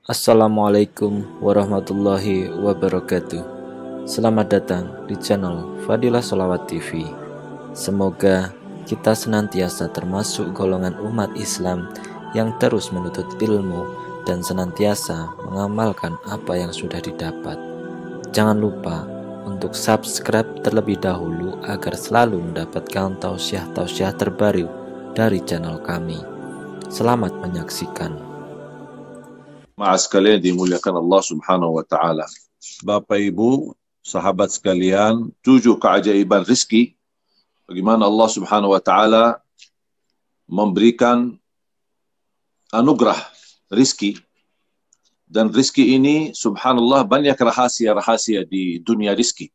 Assalamualaikum warahmatullahi wabarakatuh. Selamat datang di channel Fadilah Sholawat TV. Semoga kita senantiasa termasuk golongan umat Islam yang terus menuntut ilmu dan senantiasa mengamalkan apa yang sudah didapat. Jangan lupa untuk subscribe terlebih dahulu agar selalu mendapatkan tausiah-tausiah terbaru dari channel kami. Selamat menyaksikan. Maaf sekalian dimuliakan Allah Subhanahu wa taala. Bapak Ibu, sahabat sekalian, 7 keajaiban rizki bagaimana Allah Subhanahu wa taala memberikan anugerah rizki, dan rizki ini subhanallah banyak rahasia-rahasia di dunia rizki.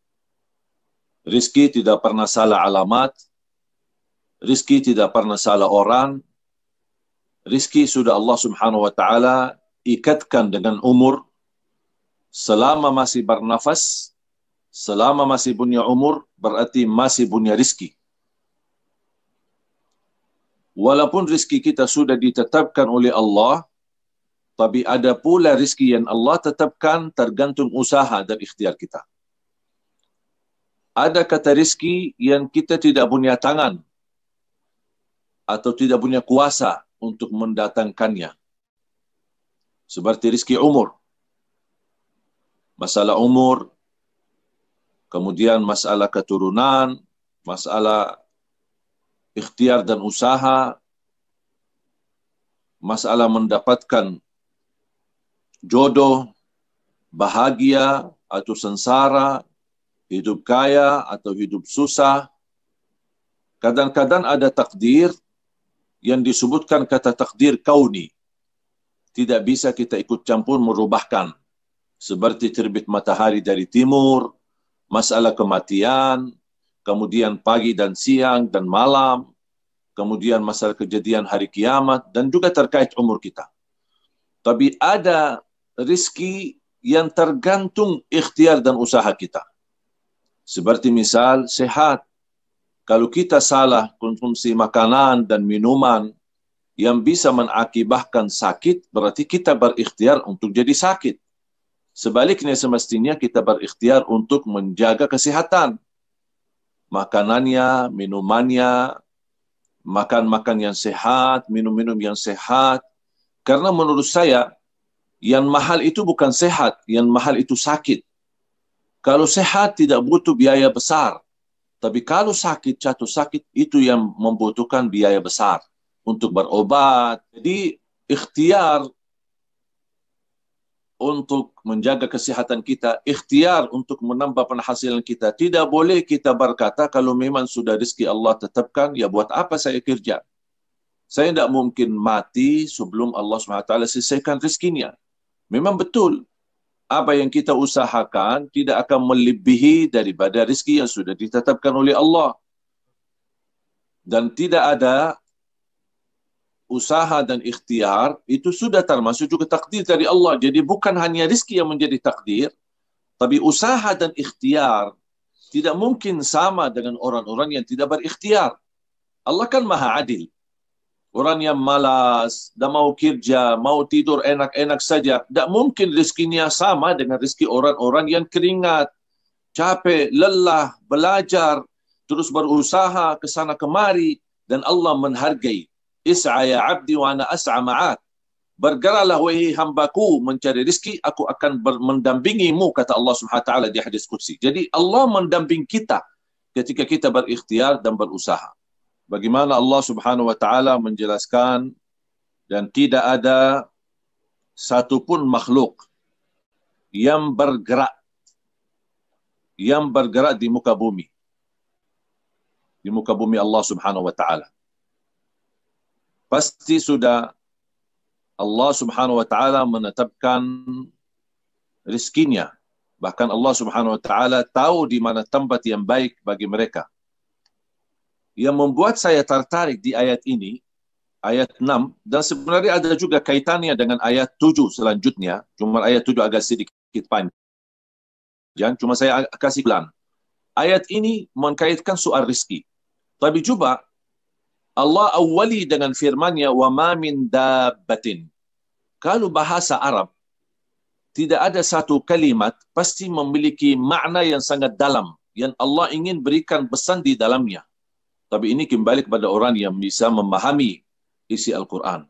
Rizki tidak pernah salah alamat, rizki tidak pernah salah orang, rizki sudah Allah Subhanahu wa taala ikatkan dengan umur. Selama masih bernafas, selama masih punya umur, berarti masih punya rizki. Walaupun rizki kita sudah ditetapkan oleh Allah, tapi ada pula rizki yang Allah tetapkan tergantung usaha dan ikhtiar kita. Ada kata rizki yang kita tidak punya tangan atau tidak punya kuasa untuk mendatangkannya. Seperti rizki umur. Masalah umur, kemudian masalah keturunan, masalah ikhtiar dan usaha, masalah mendapatkan jodoh, bahagia atau sengsara, hidup kaya atau hidup susah. Kadang-kadang ada takdir yang disebutkan kata takdir kauni. Tidak bisa kita ikut campur merubahkan. Seperti terbit matahari dari timur, masalah kematian, kemudian pagi dan siang dan malam, kemudian masalah kejadian hari kiamat, dan juga terkait umur kita. Tapi ada rizki yang tergantung ikhtiar dan usaha kita. Seperti misal sehat. Kalau kita salah konsumsi makanan dan minuman yang bisa mengakibatkan sakit, berarti kita berikhtiar untuk jadi sakit. Sebaliknya semestinya kita berikhtiar untuk menjaga kesehatan. Makanannya, minumannya, makan yang sehat, minum-minum yang sehat. Karena menurut saya, yang mahal itu bukan sehat, yang mahal itu sakit. Kalau sehat tidak butuh biaya besar. Tapi kalau sakit, jatuh sakit, itu yang membutuhkan biaya besar untuk berobat. Jadi ikhtiar untuk menjaga kesehatan kita, ikhtiar untuk menambah penghasilan kita. Tidak boleh kita berkata kalau memang sudah rezeki Allah tetapkan, ya buat apa saya kerja? Saya tidak mungkin mati sebelum Allah SWT selesaikan rezekinya. Memang betul, apa yang kita usahakan tidak akan melebihi daripada rezeki yang sudah ditetapkan oleh Allah. Dan tidak ada usaha dan ikhtiar, itu sudah termasuk juga takdir dari Allah. Jadi bukan hanya rizki yang menjadi takdir, tapi usaha dan ikhtiar tidak mungkin sama dengan orang-orang yang tidak berikhtiar. Allah kan maha adil. Orang yang malas, dah mau kerja, mau tidur enak-enak saja, tidak mungkin rizkinya sama dengan rizki orang-orang yang keringat, capek, lelah, belajar, terus berusaha ke sana kemari, dan Allah menghargai. Is'a ya abdi wa ana as'a ma'ak. Bergeraklah wahai hambaku mencari rizki, aku akan mendampingimu, kata Allah SWT di hadis qudsi. Jadi Allah mendamping kita ketika kita berikhtiar dan berusaha. Bagaimana Allah Subhanahu wa taala menjelaskan, dan tidak ada satupun makhluk yang bergerak di muka bumi. Di muka bumi Allah Subhanahu wa taala. Pasti sudah Allah Subhanahu wa taala menetapkan rizkinya. Bahkan Allah Subhanahu wa taala tahu di mana tempat yang baik bagi mereka. Yang membuat saya tertarik di ayat ini, ayat 6, dan sebenarnya ada juga kaitannya dengan ayat 7 selanjutnya. Cuma ayat 7 agak sedikit panjang, cuma saya kasih pelan. Ayat ini mengkaitkan soal rizki. Tapi coba Allah awali dengan firman-Nya wa ma min dabbatin. Kalau bahasa Arab, tidak ada satu kalimat pasti memiliki makna yang sangat dalam yang Allah ingin berikan pesan di dalamnya. Tapi ini kembali kepada orang yang bisa memahami isi Al-Quran.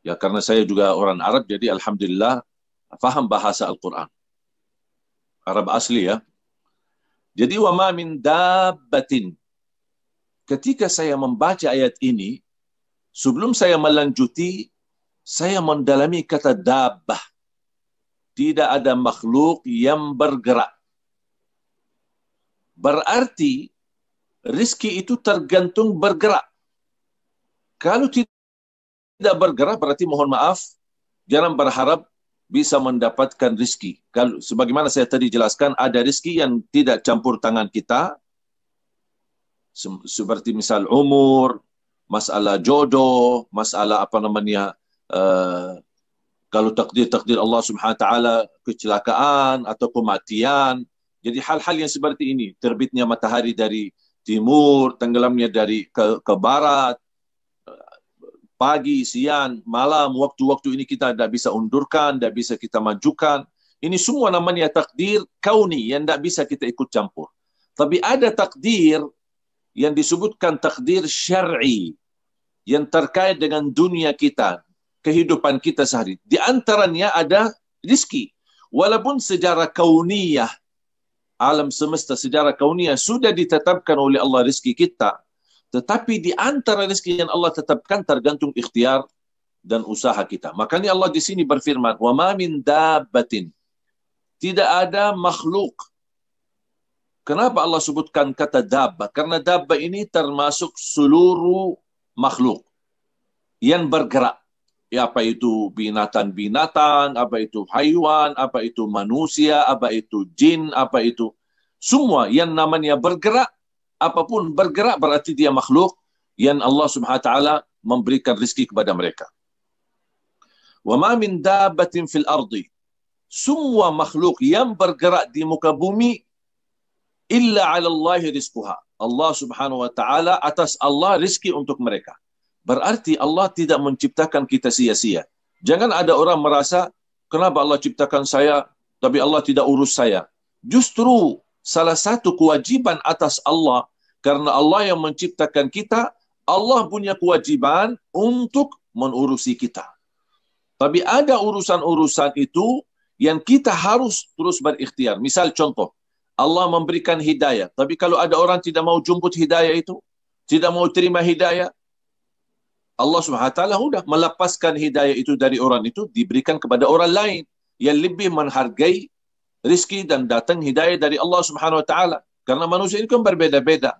Ya, karena saya juga orang Arab, jadi alhamdulillah faham bahasa Al-Quran. Arab asli ya. Jadi wa ma min dabbatin. Ketika saya membaca ayat ini, sebelum saya melanjuti, saya mendalami kata dabbah. Tidak ada makhluk yang bergerak. Berarti rizki itu tergantung bergerak. Kalau tidak bergerak, berarti mohon maaf, jangan berharap bisa mendapatkan rizki. Kalau sebagaimana saya tadi jelaskan, ada rizki yang tidak campur tangan kita, seperti misal umur, masalah jodoh, masalah apa namanya, kalau takdir Allah Subhanahu Wa Taala kecelakaan atau kematian. Jadi hal-hal yang seperti ini, terbitnya matahari dari timur, tenggelamnya dari ke barat, pagi, siang, malam, waktu-waktu ini kita tidak bisa undurkan, tidak bisa kita majukan. Ini semua namanya takdir kauni yang tidak bisa kita ikut campur. Tapi ada takdir yang disebutkan takdir syar'i yang terkait dengan dunia kita, kehidupan kita sehari. Di antaranya ada rizki. Walaupun sejarah kauniyah, alam semesta sejarah kauniyah sudah ditetapkan oleh Allah rizki kita, tetapi di antara rezeki yang Allah tetapkan tergantung ikhtiar dan usaha kita. Makanya Allah di sini berfirman, "Wa ma min dabbatin." Tidak ada makhluk. Kenapa Allah sebutkan kata dabbah? Karena dabbah ini termasuk seluruh makhluk yang bergerak. Ya, apa itu binatang-binatang, apa itu haiwan, apa itu manusia, apa itu jin, apa itu semua yang namanya bergerak. Apapun bergerak berarti dia makhluk yang Allah Subhanahu Wa Taala memberikan rizki kepada mereka. Wa ma min dabbatin fil ardi. Semua makhluk yang bergerak di muka bumi illa 'ala Allahi rizquha. Allah Subhanahu Wa Taala, atas Allah rizki untuk mereka. Berarti Allah tidak menciptakan kita sia-sia. Jangan ada orang merasa, kenapa Allah ciptakan saya tapi Allah tidak urus saya. Justru salah satu kewajiban atas Allah, karena Allah yang menciptakan kita, Allah punya kewajiban untuk menurusi kita. Tapi ada urusan-urusan itu yang kita harus terus berikhtiar. Misal contoh, Allah memberikan hidayah. Tapi kalau ada orang tidak mau jemput hidayah itu, tidak mau terima hidayah, Allah SWT sudah melepaskan hidayah itu dari orang itu, diberikan kepada orang lain yang lebih menghargai rizki dan datang hidayah dari Allah Subhanahu Wa Taala. Karena manusia ini kan berbeda-beda.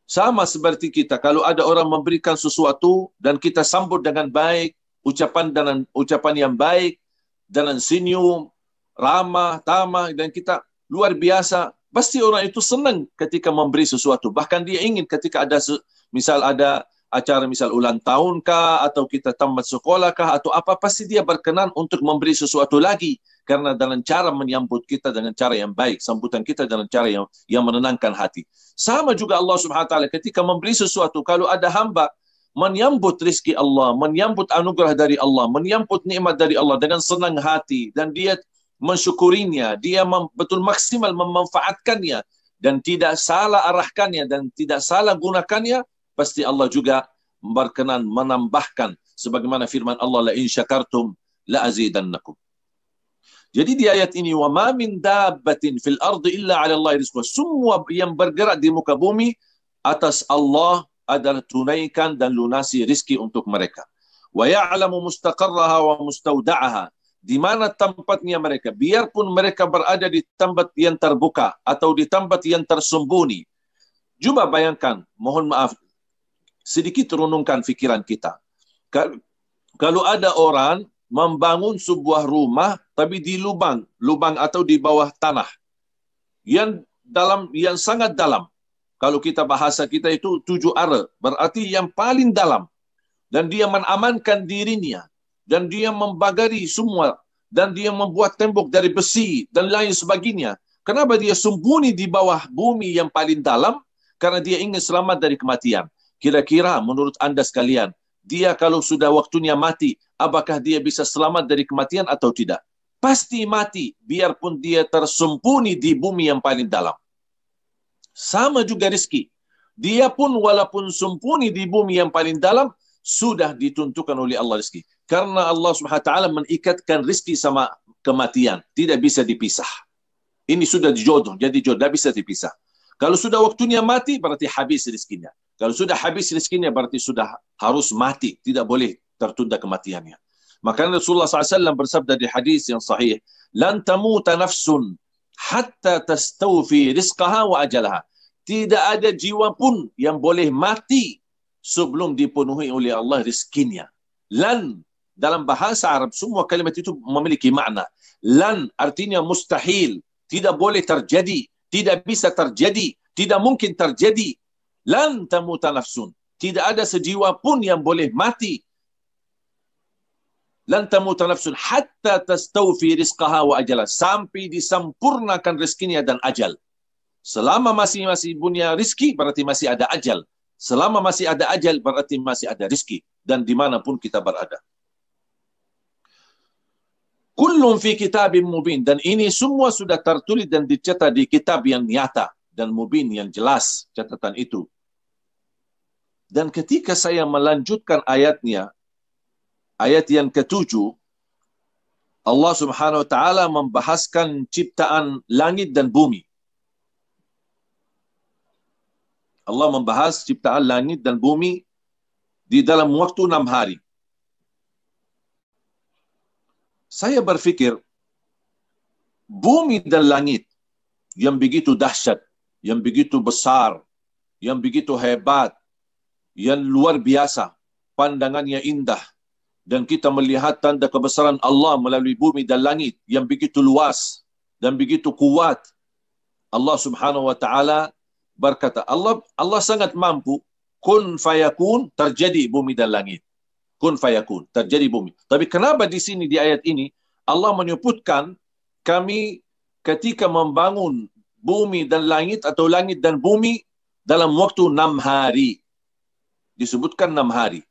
Sama seperti kita, kalau ada orang memberikan sesuatu dan kita sambut dengan baik, ucapan yang baik, dengan senyum, ramah, tamah, dan kita luar biasa, pasti orang itu senang ketika memberi sesuatu. Bahkan dia ingin ketika ada, misal ada acara misal ulang tahun kah, atau kita tamat sekolah kah, atau apa, pasti dia berkenan untuk memberi sesuatu lagi. Karena dengan cara menyambut kita dengan cara yang baik, sambutan kita dengan cara yang menenangkan hati. Sama juga Allah Subhanahu Wa Taala ketika memberi sesuatu, kalau ada hamba menyambut rizki Allah, menyambut anugerah dari Allah, menyambut nikmat dari Allah dengan senang hati, dan dia mensyukurinya, dia betul maksimal memanfaatkannya, dan tidak salah arahkannya, dan tidak salah gunakannya, pasti Allah juga berkenan menambahkan. Sebagaimana firman Allah, la in syakartum la azidannakum. Jadi di ayat ini, wa ma min dabbatin fil ardi illa 'ala Allah rizquha. Semua yang bergerak di muka bumi atas Allah adalah tunaikan dan lunasi rizki untuk mereka. Wa ya'lamu mustaqarraha wa mustauda'aha. Di mana tempatnya mereka, biarpun mereka berada di tempat yang terbuka atau di tempat yang tersembunyi. Coba bayangkan, mohon maaf, sedikit renungkan fikiran kita. Kalau ada orang membangun sebuah rumah tapi di lubang atau di bawah tanah yang dalam, yang sangat dalam. Kalau kita bahasa kita itu 7 ara, berarti yang paling dalam. Dan dia mengamankan dirinya, dan dia membagari semua, dan dia membuat tembok dari besi dan lain sebagainya. Kenapa dia sembunyi di bawah bumi yang paling dalam? Karena dia ingin selamat dari kematian. Kira-kira menurut Anda sekalian, dia kalau sudah waktunya mati, apakah dia bisa selamat dari kematian atau tidak? pasti mati, biarpun dia tersembunyi di bumi yang paling dalam. Sama juga rezeki. Dia pun walaupun sembunyi di bumi yang paling dalam, sudah ditentukan oleh Allah rezeki. Karena Allah Subhanahu wa taala mengikatkan rezeki sama kematian, tidak bisa dipisah. Ini sudah dijodoh, jadi jodoh, tidak bisa dipisah. Kalau sudah waktunya mati, berarti habis rezekinya. Kalau sudah habis rezekinya, berarti sudah harus mati. Tidak boleh tertunda kematiannya. Maka Rasulullah SAW bersabda di hadis yang sahih, "Lan tamuta nafsun hatta tastawfi rizqaha wa ajalaha." Tidak ada jiwa pun yang boleh mati sebelum dipenuhi oleh Allah rezekinya. Lan, dalam bahasa Arab, semua kalimat itu memiliki makna. Lan artinya mustahil, tidak boleh terjadi, tidak bisa terjadi, tidak mungkin terjadi. Lan tamuta nafsun. Tidak ada sejiwa pun yang boleh mati. Lan tamuta nafsun hatta tastawfi rizqaha wa ajala. Sampai disempurnakan rezekinya dan ajal. Selama masih punya rezeki, berarti masih ada ajal. Selama masih ada ajal, berarti masih ada rezeki. Dan dimanapun kita berada. Kullun fi kitabim mubin. Dan ini semua sudah tertulis dan dicetak di kitab yang nyata. Dan mubin yang jelas catatan itu. Dan ketika saya melanjutkan ayatnya, ayat yang ke-7, Allah Subhanahu wa taala membahaskan ciptaan langit dan bumi. Allah membahas ciptaan langit dan bumi di dalam waktu 6 hari. Saya berfikir, bumi dan langit yang begitu dahsyat, yang begitu besar, yang begitu hebat, yang luar biasa, pandangannya indah, dan kita melihat tanda kebesaran Allah melalui bumi dan langit yang begitu luas dan begitu kuat. Allah Subhanahu wa taala berkata, Allah sangat mampu, kun fayakun, terjadi bumi dan langit. Kun fayakun, terjadi bumi. Tapi kenapa di sini di ayat ini Allah menyebutkan kami ketika membangun bumi dan langit atau langit dan bumi dalam waktu 6 hari. Disebutkan 6 hari.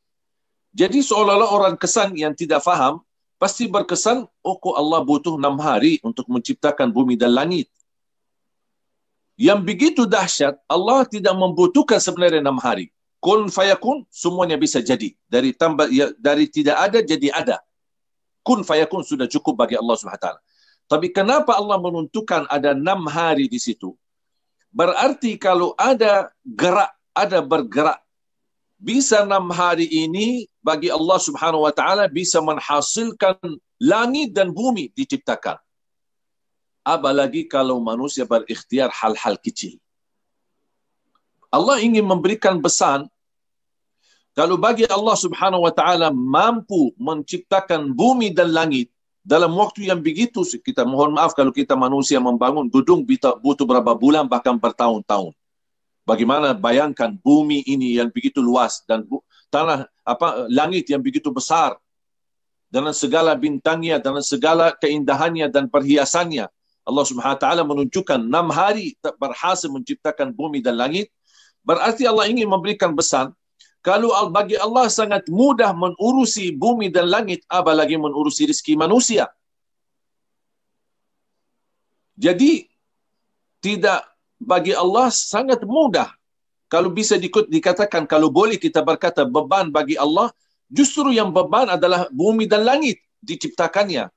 Jadi seolah-olah orang kesan yang tidak faham pasti berkesan, oh kok Allah butuh 6 hari untuk menciptakan bumi dan langit. Yang begitu dahsyat, Allah tidak membutuhkan sebenarnya 6 hari. Kun fayakun, semuanya bisa jadi. Dari tidak ada jadi ada. Kun fayakun sudah cukup bagi Allah SWT. Tapi kenapa Allah menentukan ada 6 hari di situ? Berarti kalau ada gerak, ada bergerak, bisa 6 hari ini bagi Allah Subhanahu wa taala bisa menghasilkan langit dan bumi diciptakan. Apalagi kalau manusia berikhtiar hal-hal kecil. Allah ingin memberikan pesan, kalau bagi Allah Subhanahu wa taala mampu menciptakan bumi dan langit dalam waktu yang begitu, kita mohon maaf kalau kita manusia membangun gedung butuh berapa bulan bahkan bertahun-tahun. Bagaimana bayangkan bumi ini yang begitu luas dan langit yang begitu besar dengan segala bintangnya, dengan segala keindahannya dan perhiasannya. Allah Subhanahu wa taala menunjukkan 6 hari berhasil menciptakan bumi dan langit. Berarti Allah ingin memberikan pesan, kalau bagi Allah sangat mudah mengurusi bumi dan langit, apalagi mengurusi rezeki manusia. Jadi tidak, bagi Allah sangat mudah. Kalau bisa dikatakan, kalau boleh kita berkata beban bagi Allah, justru yang beban adalah bumi dan langit diciptakannya.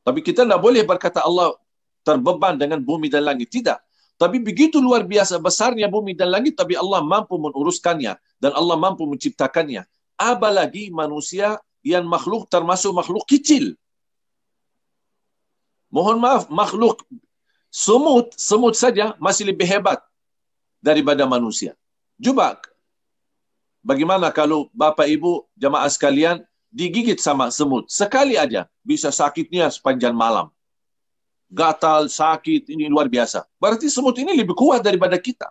Tapi kita tidak boleh berkata Allah terbeban dengan bumi dan langit. Tidak. Tapi begitu luar biasa besarnya bumi dan langit, tapi Allah mampu menguruskannya. Dan Allah mampu menciptakannya. Apalagi manusia yang makhluk termasuk makhluk kecil. Mohon maaf, makhluk semut saja masih lebih hebat daripada manusia. Coba, bagaimana kalau Bapak Ibu jamaah sekalian digigit sama semut sekali aja, bisa sakitnya sepanjang malam. Gatal, sakit, ini luar biasa. Berarti semut ini lebih kuat daripada kita.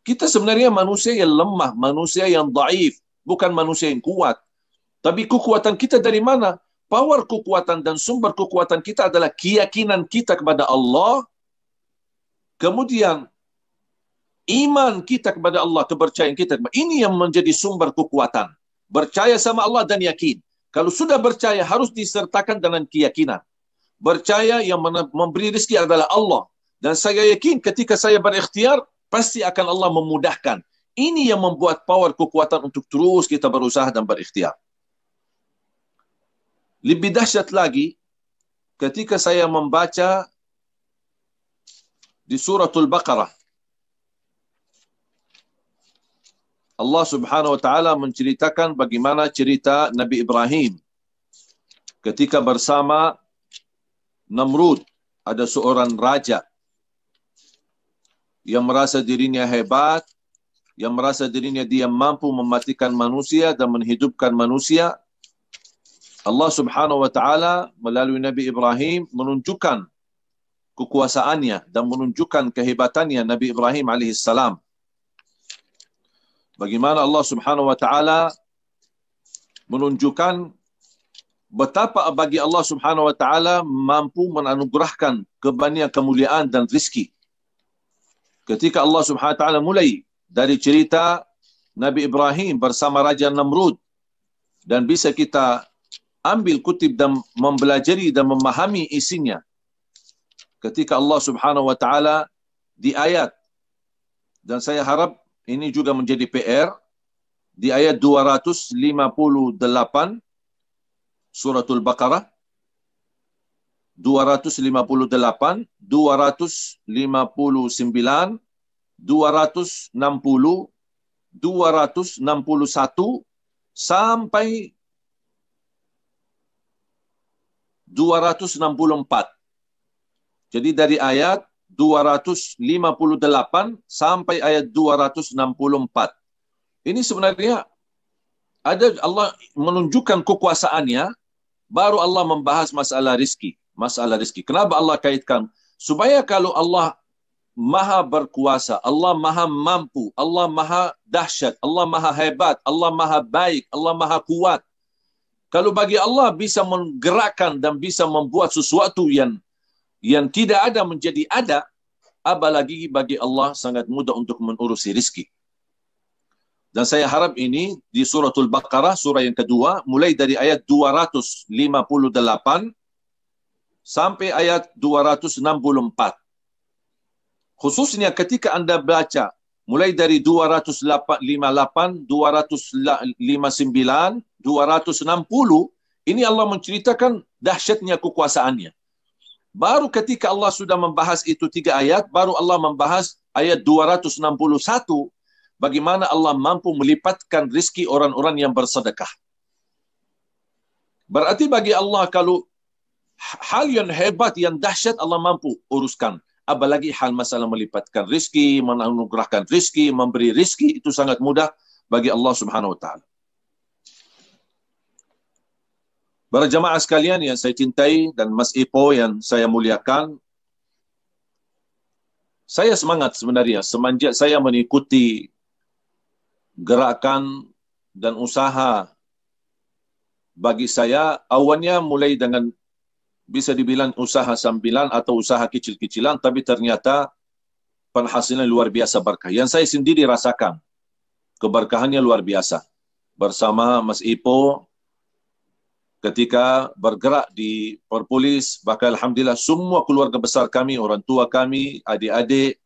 Kita sebenarnya manusia yang lemah, manusia yang dhaif, bukan manusia yang kuat. Tapi kekuatan kita dari mana? Power kekuatan dan sumber kekuatan kita adalah keyakinan kita kepada Allah. Kemudian iman kita kepada Allah, kepercayaan kita. Ini yang menjadi sumber kekuatan. Percaya sama Allah dan yakin. Kalau sudah percaya harus disertakan dengan keyakinan. percaya yang memberi rezeki adalah Allah. Dan saya yakin ketika saya berikhtiar, pasti akan Allah memudahkan. Ini yang membuat power kekuatan untuk terus kita berusaha dan berikhtiar. Lebih dahsyat lagi, ketika saya membaca di suratul Baqarah, Allah Subhanahu wa taala menceritakan bagaimana cerita Nabi Ibrahim ketika bersama Namrud. Ada seorang raja yang merasa dirinya hebat, yang merasa dirinya dia mampu mematikan manusia dan menghidupkan manusia. Allah Subhanahu wa taala melalui Nabi Ibrahim menunjukkan kekuasaannya dan menunjukkan kehebatannya Nabi Ibrahim alaihissalam. Bagaimana Allah Subhanahu wa taala menunjukkan betapa bagi Allah Subhanahu wa taala mampu menganugerahkan kemuliaan dan rezeki. Ketika Allah Subhanahu wa taala mulai dari cerita Nabi Ibrahim bersama Raja Namrud, dan bisa kita ambil kutip dan mempelajari dan memahami isinya. Ketika Allah Subhanahu wa taala di ayat, dan saya harap ini juga menjadi PR, di ayat 258 suratul Baqarah, 258, 259, 260, 261 sampai 264. Jadi dari ayat 258 sampai ayat 264. Ini sebenarnya ada Allah menunjukkan kekuasaannya, baru Allah membahas masalah rizki. Masalah rizki. Kenapa Allah kaitkan? Supaya kalau Allah maha berkuasa, Allah maha mampu, Allah maha dahsyat, Allah maha hebat, Allah maha baik, Allah maha kuat. Kalau bagi Allah bisa menggerakkan dan bisa membuat sesuatu yang tidak ada menjadi ada, apalagi bagi Allah sangat mudah untuk mengurusi rizki. Dan saya harap ini di suratul Baqarah, surah yang kedua, mulai dari ayat 258 sampai ayat 264. Khususnya ketika Anda baca mulai dari 258, 259, 260, ini Allah menceritakan dahsyatnya kekuasaannya. Baru ketika Allah sudah membahas itu 3 ayat, baru Allah membahas ayat 261, bagaimana Allah mampu melipatkan rezeki orang-orang yang bersedekah. Berarti bagi Allah kalau hal yang hebat, yang dahsyat Allah mampu uruskan. Apalagi hal masalah melipatkan rezeki, menganugerahkan rezeki, memberi rezeki, itu sangat mudah bagi Allah Subhanahu wa taala. Para jamaah sekalian yang saya cintai dan Mas Ipo yang saya muliakan, saya semangat sebenarnya semenjak saya mengikuti gerakan dan usaha. Bagi saya awalnya mulai dengan bisa dibilang usaha sambilan atau usaha kecil-kecilan, tapi ternyata penghasilan luar biasa berkah. Yang saya sendiri rasakan keberkahannya luar biasa. Bersama Mas Ipo ketika bergerak di Perpolis, bahkan alhamdulillah semua keluarga besar kami, orang tua kami, adik-adik,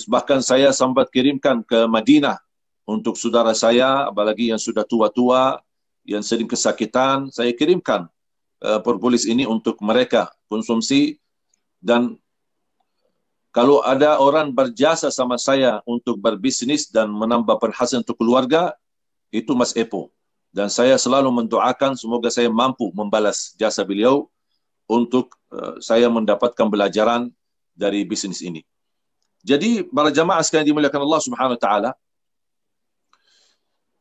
bahkan saya sempat kirimkan ke Madinah untuk saudara saya, apalagi yang sudah tua-tua, yang sering kesakitan, saya kirimkan Perpolis ini untuk mereka konsumsi. Dan kalau ada orang berjasa sama saya untuk berbisnis dan menambah penghasilan untuk keluarga, itu Mas Epo. Dan saya selalu mendoakan semoga saya mampu membalas jasa beliau untuk saya mendapatkan pelajaran dari bisnis ini. Jadi para jamaah sekalian dimuliakan Allah Subhanahu wa taala,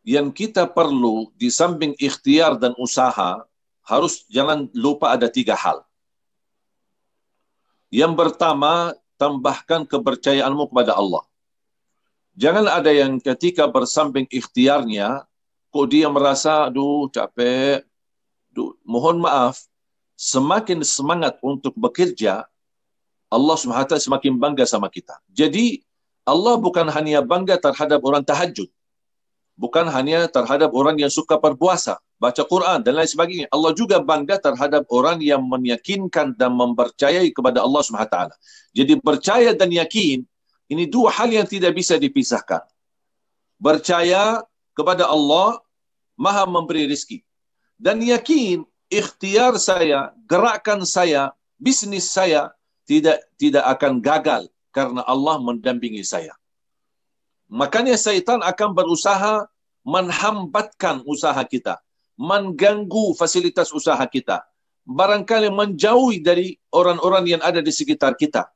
yang kita perlu di samping ikhtiar dan usaha, harus jangan lupa ada 3 hal. Yang pertama, tambahkan kepercayaanmu kepada Allah. Jangan ada yang ketika bersamping ikhtiarnya, kok dia merasa, aduh capek, mohon maaf, semakin semangat untuk bekerja, Allah SWT semakin bangga sama kita. Jadi, Allah bukan hanya bangga terhadap orang tahajud. Bukan hanya terhadap orang yang suka berpuasa, baca Quran dan lain sebagainya. Allah juga bangga terhadap orang yang meyakinkan dan mempercayai kepada Allah SWT. Jadi percaya dan yakin, ini dua hal yang tidak bisa dipisahkan. Percaya kepada Allah, Maha memberi rezeki. Dan yakin, ikhtiar saya, gerakan saya, bisnis saya, tidak akan gagal karena Allah mendampingi saya. Makanya syaitan akan berusaha menghambatkan usaha kita, mengganggu fasilitas usaha kita, barangkali menjauhi dari orang-orang yang ada di sekitar kita.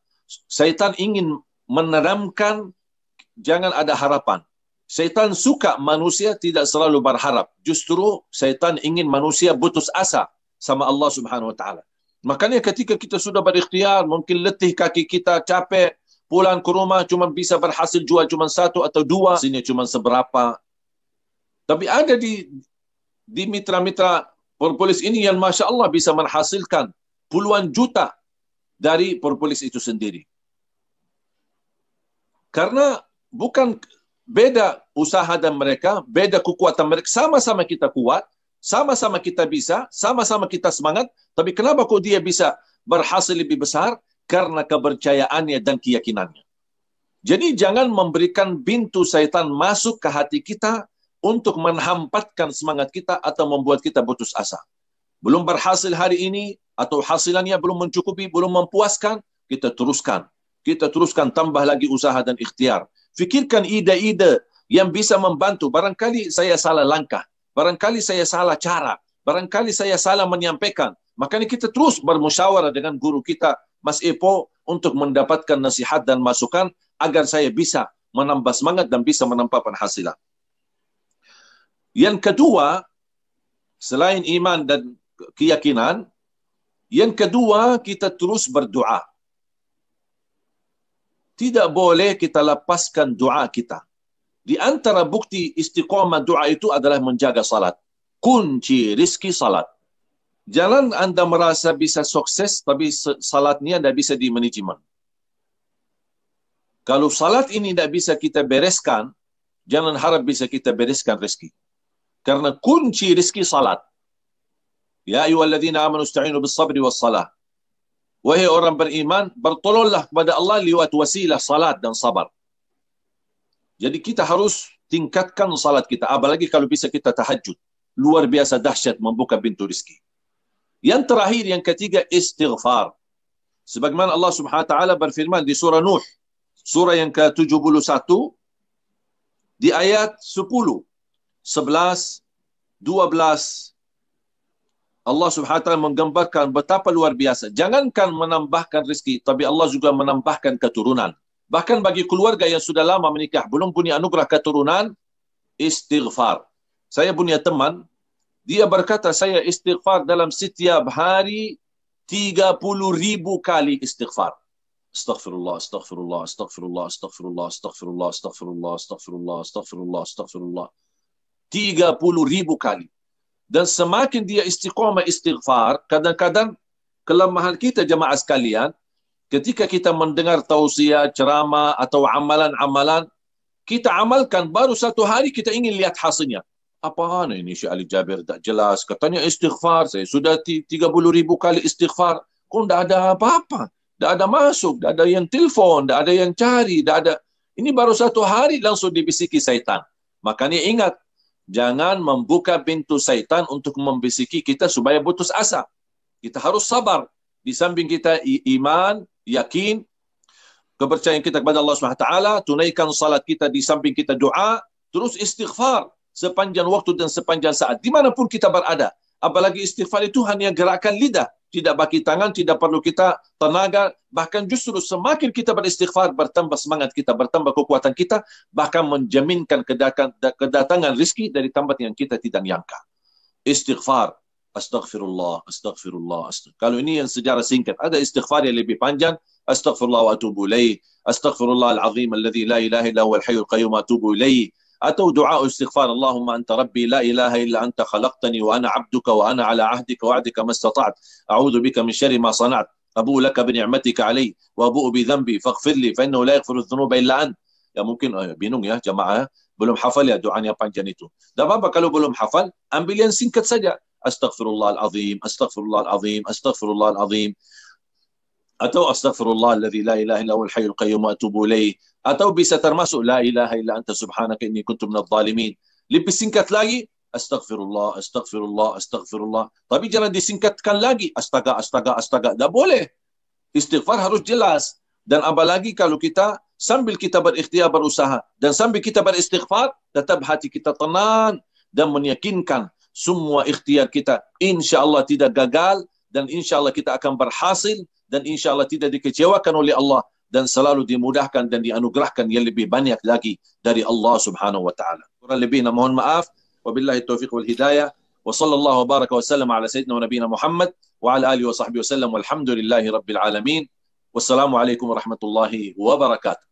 Syaitan ingin menanamkan jangan ada harapan. Syaitan suka manusia tidak selalu berharap. Justru syaitan ingin manusia putus asa sama Allah Subhanahu wa taala. Makanya ketika kita sudah berikhtiar, mungkin letih kaki kita, capek, pulang ke rumah cuma bisa berhasil jual cuma 1 atau 2, sini cuma seberapa. Tapi ada di mitra-mitra propolis ini yang Masya Allah bisa menghasilkan puluhan juta dari propolis itu sendiri. Karena bukan beda usaha dan mereka, beda kekuatan mereka, sama-sama kita kuat, sama-sama kita bisa, sama-sama kita semangat, tapi kenapa kok dia bisa berhasil lebih besar? Karena kepercayaannya dan keyakinannya. Jadi jangan memberikan pintu syaitan masuk ke hati kita untuk menghambatkan semangat kita atau membuat kita putus asa. Belum berhasil hari ini atau hasilannya belum mencukupi, belum memuaskan, kita teruskan. Kita teruskan, tambah lagi usaha dan ikhtiar. Fikirkan ide-ide yang bisa membantu. Barangkali saya salah langkah, barangkali saya salah cara, barangkali saya salah menyampaikan. Makanya kita terus bermusyawarah dengan guru kita, Mas Epo, untuk mendapatkan nasihat dan masukan agar saya bisa menambah semangat dan bisa menambah penghasilan. Yang kedua, selain iman dan keyakinan, yang kedua kita terus berdoa. Tidak boleh kita lepaskan doa kita. Di antara bukti istiqamah doa itu adalah menjaga salat. Kunci rizki salat. Jangan Anda merasa bisa sukses, tapi salatnya tidak bisa dimanajemen. Kalau salat ini tidak bisa kita bereskan, jangan harap bisa kita bereskan rezeki. Karena kunci rezeki salat. Ya ayyuhalladzina amanu ista'inu bis-sabri was-salah. Wahai orang beriman, bertolonglah kepada Allah lewat wasilah salat dan sabar. Jadi kita harus tingkatkan salat kita, apalagi kalau bisa kita tahajud. Luar biasa dahsyat membuka pintu rezeki. Yang terakhir, yang ketiga, istighfar. Sebagaimana Allah Subhanahu wa taala berfirman di surah Nuh, surah yang ke-71 di ayat 10, 11, 12, Allah Subhanahu wa taala menggambarkan betapa luar biasa. Jangankan menambahkan rezeki, tapi Allah juga menambahkan keturunan. Bahkan bagi keluarga yang sudah lama menikah, belum punya anugerah keturunan, istighfar. Saya punya teman, dia berkata, saya istighfar dalam setiap hari 30.000 kali istighfar. Astaghfirullah, astaghfirullah, astaghfirullah, astaghfirullah, astaghfirullah, astaghfirullah, astaghfirullah, astaghfirullah, astaghfirullah. 30.000 kali. Dan semakin dia istiqamah istighfar, kadang-kadang kelemahan kita jemaah sekalian, ketika kita mendengar tausiah, ceramah atau amalan-amalan, kita amalkan baru 1 hari kita ingin lihat hasilnya. Apaan ini Syekh Ali Jabir tak jelas, katanya istighfar, saya sudah 30.000 kali istighfar, kok tidak ada apa-apa, tidak ada masuk, tidak ada yang telefon, tidak ada yang cari, tidak ada. Ini baru 1 hari langsung dibisiki syaitan. Makanya ingat, jangan membuka pintu syaitan untuk membisiki kita supaya putus asa. Kita harus sabar. Di samping kita iman, yakin, kepercayaan kita kepada Allah SWT, tunaikan salat kita, di samping kita doa, terus istighfar sepanjang waktu dan sepanjang saat. Dimanapun kita berada. Apalagi istighfar itu hanya gerakan lidah. Tidak bagi tangan, tidak perlu kita tenaga. Bahkan justru semakin kita beristighfar, bertambah semangat kita, bertambah kekuatan kita, bahkan menjaminkan kedatangan rezeki dari tempat yang kita tidak nyangka. Istighfar. Astaghfirullah, astaghfirullah, astaghfirullah. Kalau ini yang sejarah singkat. Ada istighfar yang lebih panjang. Astaghfirullah wa atubu ilaih. Astaghfirullah al-azim alladhi la ilaha illa huwal hayyul qayyum wa atubu ilaih. Atau doa istighfar, Allahumma anta rabbi la ilaha illa anta khalaqtani wa ana abduka wa ana ala ahdika wa wa'dika mastata'at. A'udzu bika min syarri ma sana'at. Abu'u laka bi ni'matika alayya wa abu'u bi dhanbi faghfir li fa innahu la yaghfiru dhunuba illa ant. Ya mungkin bingung ya jemaah. Belum hafal ya doa yang panjang itu. Tak apa-apa kalau belum hafal, ambil yang singkat saja. Astaghfirullahalazim, astaghfirullahalazim, astaghfirullahalazim. Atau astaghfirullahalladzi la ilaha illa huwal hayyul qayyum wa atubu ilaih. Atau bisa termasuk la ilaha illa anta subhanaka inni kuntu minadh dhalimin. Lebih singkat lagi, astaghfirullah, astaghfirullah, astaghfirullah. Tapi jangan disingkatkan lagi, astaga, astaga, astaga. Tak boleh. Istighfar harus jelas. Dan apalagi kalau kita sambil kita berikhtiar berusaha dan sambil kita beristighfar, tetap hati kita tenang dan meyakinkan semua ikhtiar kita insya-Allah tidak gagal dan insya-Allah kita akan berhasil dan insya-Allah tidak dikecewakan oleh Allah dan selalu dimudahkan dan dianugerahkan yang lebih banyak lagi dari Allah Subhanahu wa taala. Kurang lebihnya mohon maaf. Wabillahi taufiq wal hidayah. Wa sallallahu baraka wa sallam ala sayyidina wa nabiyina Muhammad wa ala alihi wa sahbihi wa sallam walhamdulillahi rabbil alamin. Wassalamualaikum warahmatullahi wabarakatuh.